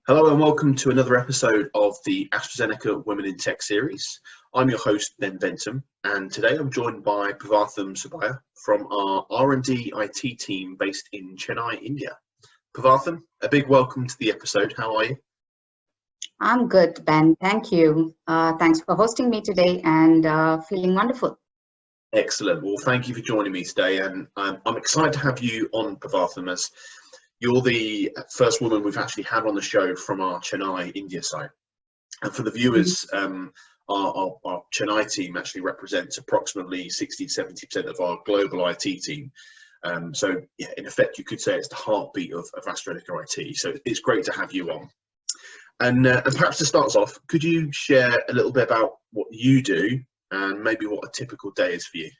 Hello and welcome to another episode of the AstraZeneca Women in Tech series. I'm your host, Ben Bentham, and today I'm joined by Parvatham Subbiah from our R&D IT team based in Chennai, India. Parvatham, a big welcome to the episode. How are you? I'm good, Ben. Thank you. Thanks for hosting me today and feeling wonderful. Excellent. Well, thank you for joining me today, and I'm excited to have you on, Parvatham, as you're the first woman we've actually had on the show from our Chennai, India site. And for the viewers, our Chennai team actually represents approximately 60-70% of our global IT team. So yeah, in effect, you could say it's the heartbeat of AstraZeneca IT. So it's great to have you on. And perhaps to start us off, could you share a little bit about what you do and maybe what a typical day is for you?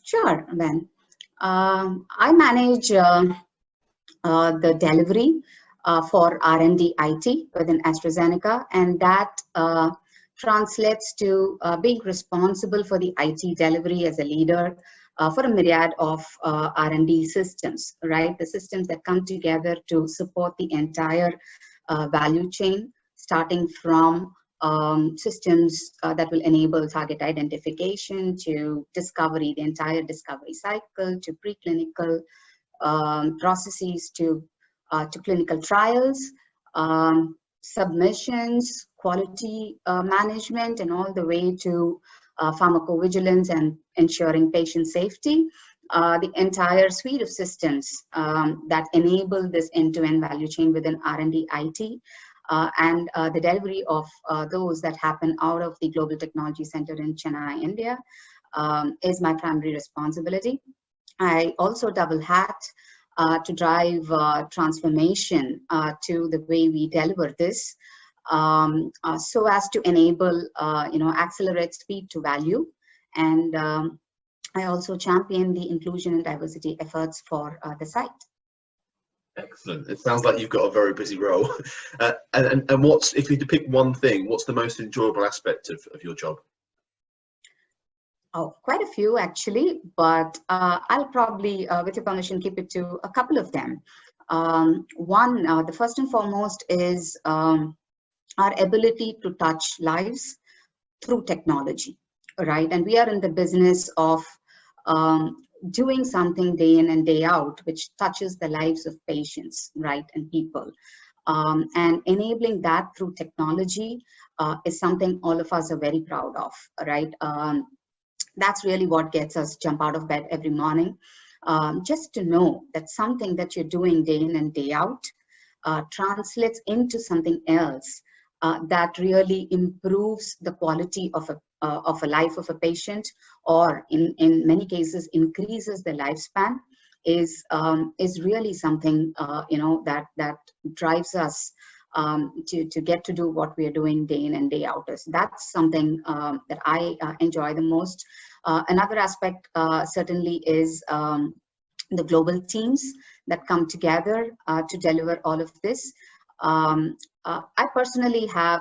Sure, Ben. I manage the delivery for R&D IT within AstraZeneca, and that translates to being responsible for the IT delivery as a leader for a myriad of R&D systems, right? The systems that come together to support the entire value chain, starting from systems that will enable target identification to discovery, the entire discovery cycle, to preclinical processes, to clinical trials, submissions, quality management, and all the way to pharmacovigilance and ensuring patient safety. The entire suite of systems that enable this end-to-end value chain within R&D IT, and the delivery of those that happen out of the Global Technology Center in Chennai, India, is my primary responsibility. I also double hat to drive transformation to the way we deliver this, so as to enable, accelerate speed to value. And I also champion the inclusion and diversity efforts for the site. Excellent. It sounds like you've got a very busy role. And what's, if you had to pick one thing, what's the most enjoyable aspect of your job? Oh, quite a few actually, but I'll probably, with your permission, keep it to a couple of them. One, the first and foremost is our ability to touch lives through technology, right? And we are in the business of doing something day in and day out, which touches the lives of patients, right, and people. And enabling that through technology is something all of us are very proud of, right? That's really what gets us jump out of bed every morning. Just to know that something that you're doing day in and day out translates into something else that really improves the quality of a life of a patient, or in many cases increases the lifespan, is really something that drives us to get to do what we are doing day in and day out. That's something that I enjoy the most. Another aspect certainly is the global teams that come together to deliver all of this. I personally have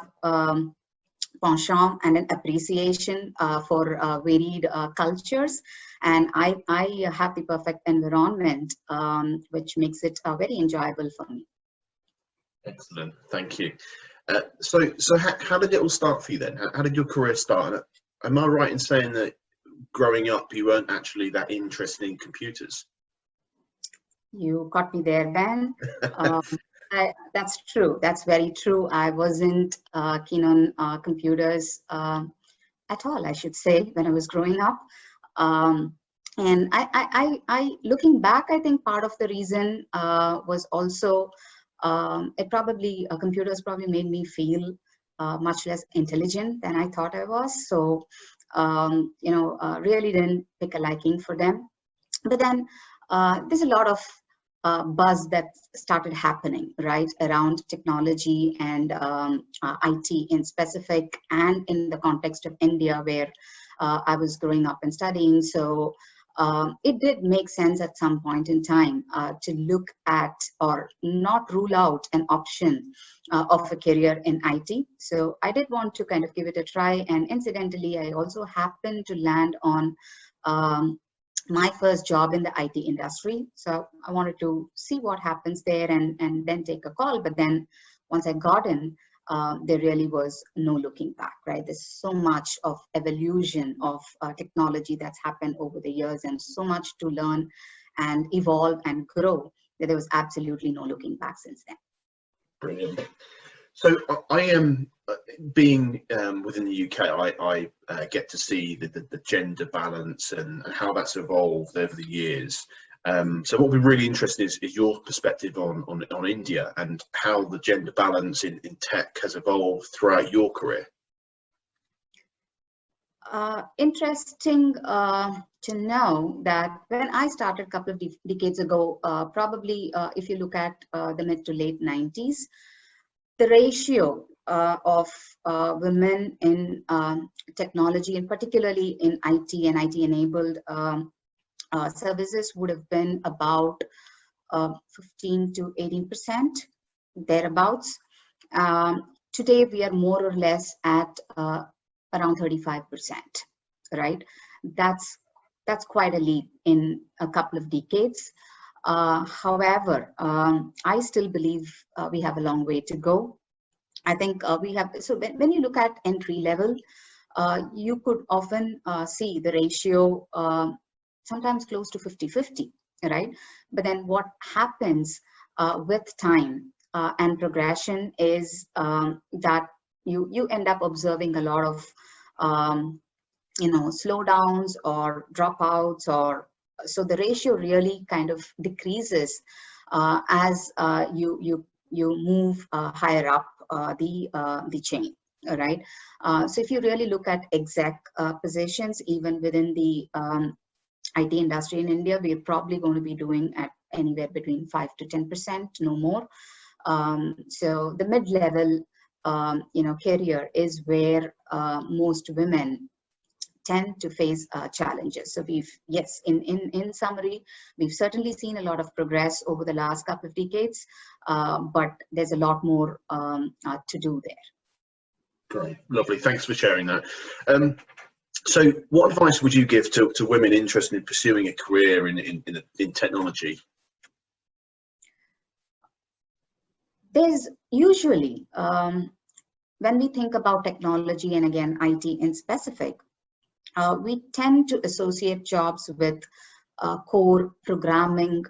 penchant and an appreciation for varied cultures, and I have the perfect environment, which makes it very enjoyable for me. Excellent, thank you. So how did it all start for you then? How did your career start? Am I right in saying that growing up you weren't actually that interested in computers? You caught me there, Ben. That's true. That's very true. I wasn't keen on computers at all, I should say, when I was growing up. And I looking back, I think part of the reason was also computers probably made me feel much less intelligent than I thought I was. So really didn't pick a liking for them. But then there's a lot of buzz that started happening right around technology and IT in specific, and in the context of India, where I was growing up and studying. So it did make sense at some point in time to look at, or not rule out, an option of a career in IT. So I did want to kind of give it a try, and incidentally I also happened to land on my first job in the IT industry. So I wanted to see what happens there and then take a call. But then once I got in, there really was no looking back, right? There's so much of evolution of technology that's happened over the years and so much to learn and evolve and grow that there was absolutely no looking back since then. Brilliant. So I am being within the UK. I get to see the gender balance and how that's evolved over the years. So what would be really interesting is your perspective on India and how the gender balance in tech has evolved throughout your career. Interesting to know that when I started a couple of decades ago, probably if you look at the mid to late 90s, the ratio of women in technology, and particularly in IT and IT-enabled services, would have been about 15 to 18%, thereabouts. Today, we are more or less at around 35%, right? That's quite a leap in a couple of decades. However, I still believe we have a long way to go. I think we have, so when you look at entry level, you could often see the ratio sometimes close to 50-50, right? But then what happens with time and progression is that you end up observing a lot of slowdowns or dropouts, or so the ratio really kind of decreases as you move higher up the chain, right? So if you really look at exec positions, even within the IT industry in India, we're probably going to be doing at anywhere between 5 to 10%, no more. So the mid-level career is where most women tend to face challenges. So yes, in summary, we've certainly seen a lot of progress over the last couple of decades, but there's a lot more to do there. Great, lovely. Thanks for sharing that. So what advice would you give to women interested in pursuing a career in technology? There's usually, when we think about technology, and again, IT in specific, we tend to associate jobs with core programming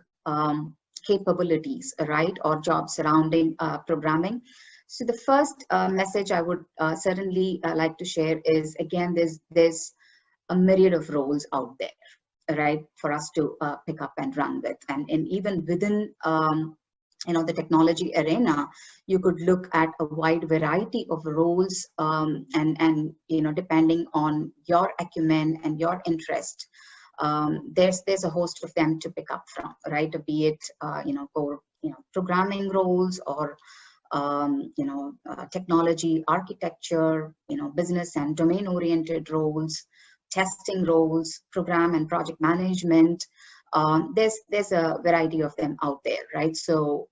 capabilities, right? Or jobs surrounding programming. So the first message I would certainly like to share is, again, there's a myriad of roles out there, right, for us to pick up and run with. And even within the technology arena, you could look at a wide variety of roles, and depending on your acumen and your interest, there's a host of them to pick up from, right? Be it core programming roles, or technology architecture, business and domain oriented roles, testing roles, program and project management. There's a variety of them out there, right? So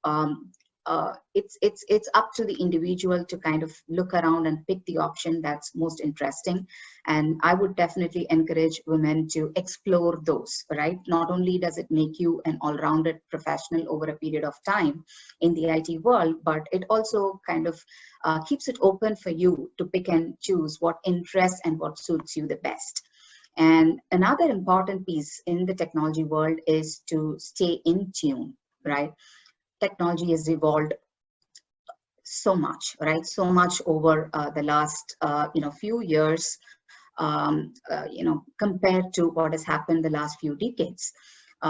it's up to the individual to kind of look around and pick the option that's most interesting. And I would definitely encourage women to explore those, right? Not only does it make you an all-rounded professional over a period of time in the IT world, but it also kind of keeps it open for you to pick and choose what interests and what suits you the best. And another important piece in the technology world is to stay in tune, right? Technology has evolved so much, right? So much over the last few years, compared to what has happened the last few decades.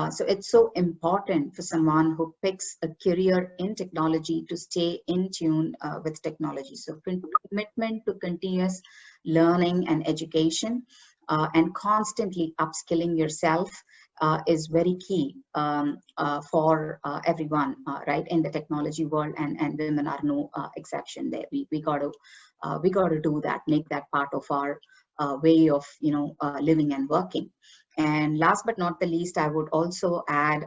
So it's so important for someone who picks a career in technology to stay in tune with technology. So commitment to continuous learning and education, and constantly upskilling yourself is very key for everyone, right, in the technology world, and women are no exception there. We got to do that, make that part of our way of living and working. And last but not the least, I would also add,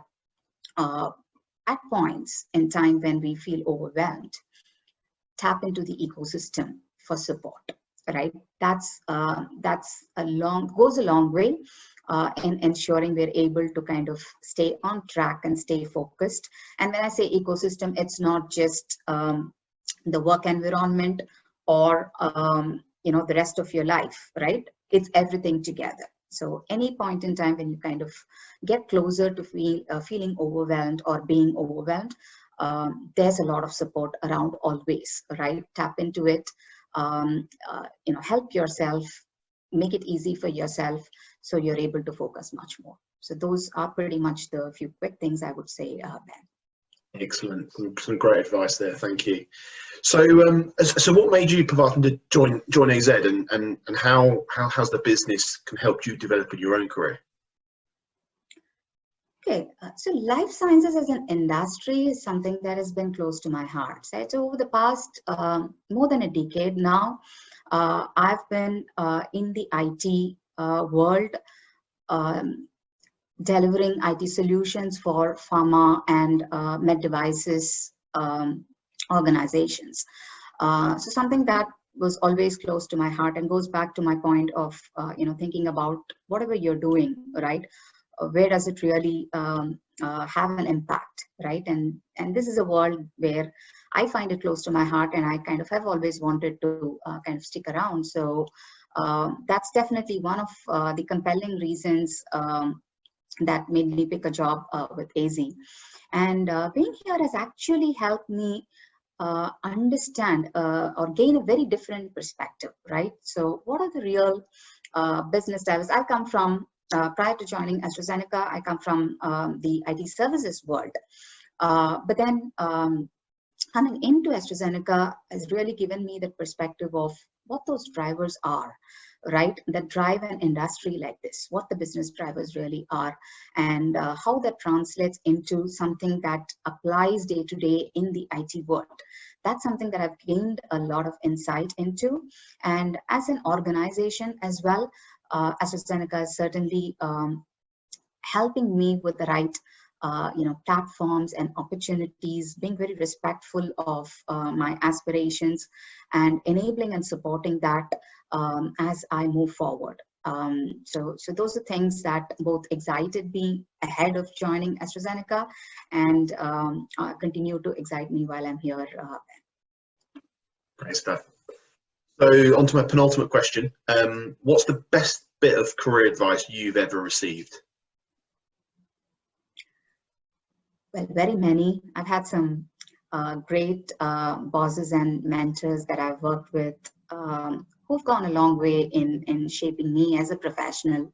at points in time when we feel overwhelmed, tap into the ecosystem for support, right? That's goes a long way. in ensuring we're able to kind of stay on track and stay focused. And when I say ecosystem, it's not just the work environment or the rest of your life, right? It's everything together. So any point in time when you kind of get closer to feeling overwhelmed or being overwhelmed, there's a lot of support around always, right? Tap into it, help yourself, make it easy for yourself so you're able to focus much more. So those are pretty much the few quick things I would say, Ben. Excellent. Some great advice there. Thank you. So, so what made you, Parvatham, to join AZ, and how has the business can help you develop in your own career? Okay, so life sciences as an industry is something that has been close to my heart. So over the past more than a decade now, I've been in the IT world, delivering IT solutions for pharma and med devices organizations. So something that was always close to my heart and goes back to my point of thinking about whatever you're doing, right? Where does it really have an impact, right? And this is a world where I find it close to my heart, and I kind of have always wanted to kind of stick around. So that's definitely one of the compelling reasons that made me pick a job with AZ. And being here has actually helped me understand or gain a very different perspective, right? So what are the real business drivers? I come from, prior to joining AstraZeneca, I come from the IT services world. But then coming into AstraZeneca has really given me the perspective of what those drivers are, right? That drive an industry like this, what the business drivers really are, and how that translates into something that applies day to day in the IT world. That's something that I've gained a lot of insight into. And as an organization as well, AstraZeneca is certainly helping me with the right platforms and opportunities, being very respectful of my aspirations and enabling and supporting that as I move forward. So those are things that both excited me ahead of joining AstraZeneca and continue to excite me while I'm here. Great stuff. So on to my penultimate question. What's the best bit of career advice you've ever received? Well, very many. I've had some great bosses and mentors that I've worked with who've gone a long way in shaping me as a professional.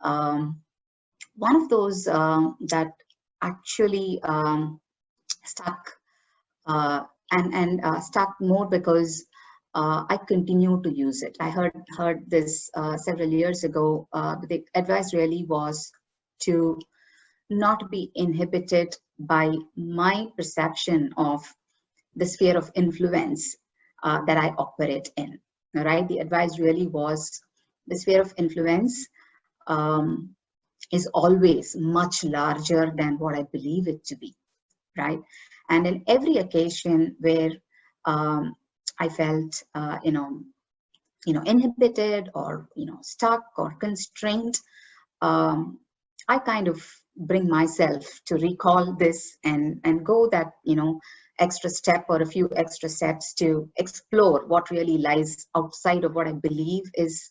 One of those that actually stuck and stuck more because I continue to use it. I heard this several years ago. The advice really was to not be inhibited by my perception of the sphere of influence that I operate in. All right, the advice really was the sphere of influence is always much larger than what I believe it to be, right? And in every occasion where I felt inhibited or stuck or constrained, I kind of bring myself to recall this and go that extra step or a few extra steps to explore what really lies outside of what I believe is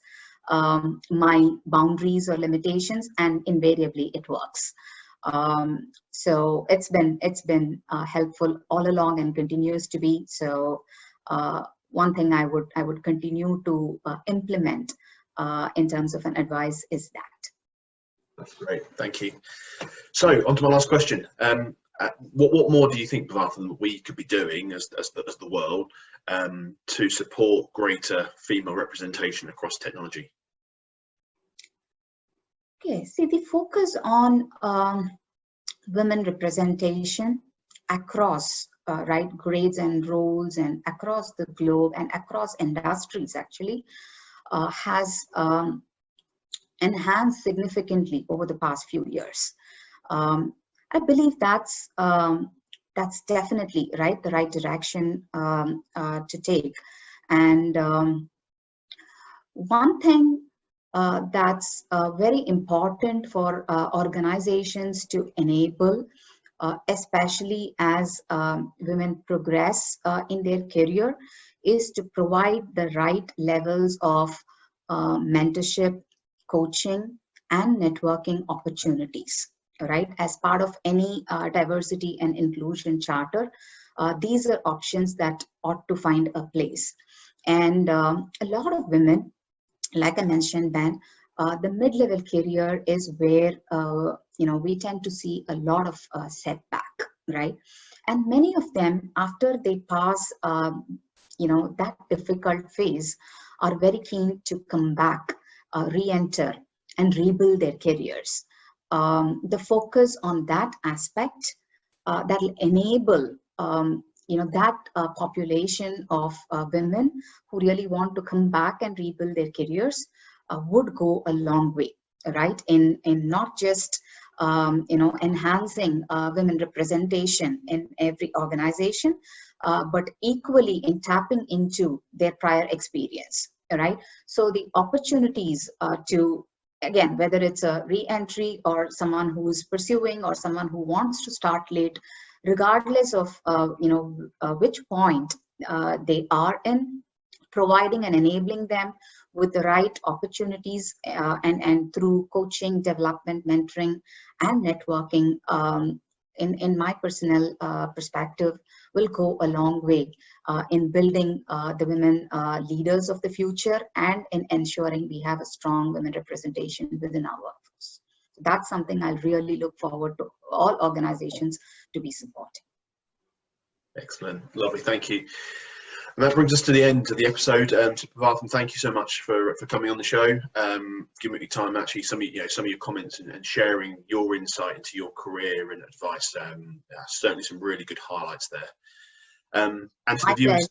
my boundaries or limitations, and invariably it works. So it's been helpful all along and continues to be. So one thing I would continue to implement in terms of an advice is that. That's great, thank you. So on to my last question. What more do you think, Parvatham, we could be doing as the world to support greater female representation across technology? Okay, see, the focus on women representation across grades and roles and across the globe and across industries actually has enhanced significantly over the past few years. I believe that's definitely the right direction to take. And one thing that's very important for organizations to enable, especially as women progress in their career, is to provide the right levels of mentorship, coaching, and networking opportunities, right? As part of any diversity and inclusion charter, these are options that ought to find a place. And a lot of women, like I mentioned, Ben, the mid-level career is where we tend to see a lot of setback, right? And many of them, after they pass, that difficult phase, are very keen to come back, re-enter, and rebuild their careers. The focus on that aspect that will enable that population of women who really want to come back and rebuild their careers would go a long way, right? In not just enhancing women representation in every organization, but equally in tapping into their prior experience, right? So the opportunities to, again, whether it's a re-entry or someone who's pursuing or someone who wants to start late, regardless of which point they are in, providing and enabling them with the right opportunities and through coaching, development, mentoring, and networking, in my personal perspective, will go a long way in building the women leaders of the future and in ensuring we have a strong women representation within our workforce. That's something I really look forward to all organizations to be supporting. Excellent, lovely, thank you. And that brings us to the end of the episode. So Parvatham, thank you so much for coming on the show, giving me time, actually, some of your comments and sharing your insight into your career and advice. Certainly some really good highlights there. And to the viewers,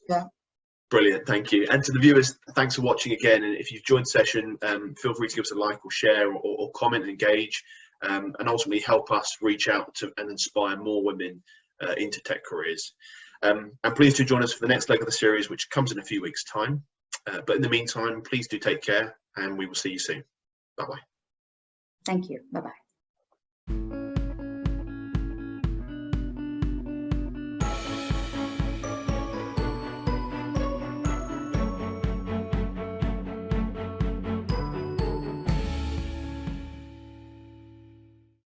brilliant, thank you. And to the viewers, thanks for watching again. And if you've joined the session, feel free to give us a like or share or comment and engage, and ultimately help us reach out to and inspire more women into tech careers. And please do join us for the next leg of the series, which comes in a few weeks' time. But in the meantime, please do take care, and we will see you soon. Bye-bye. Thank you. Bye-bye.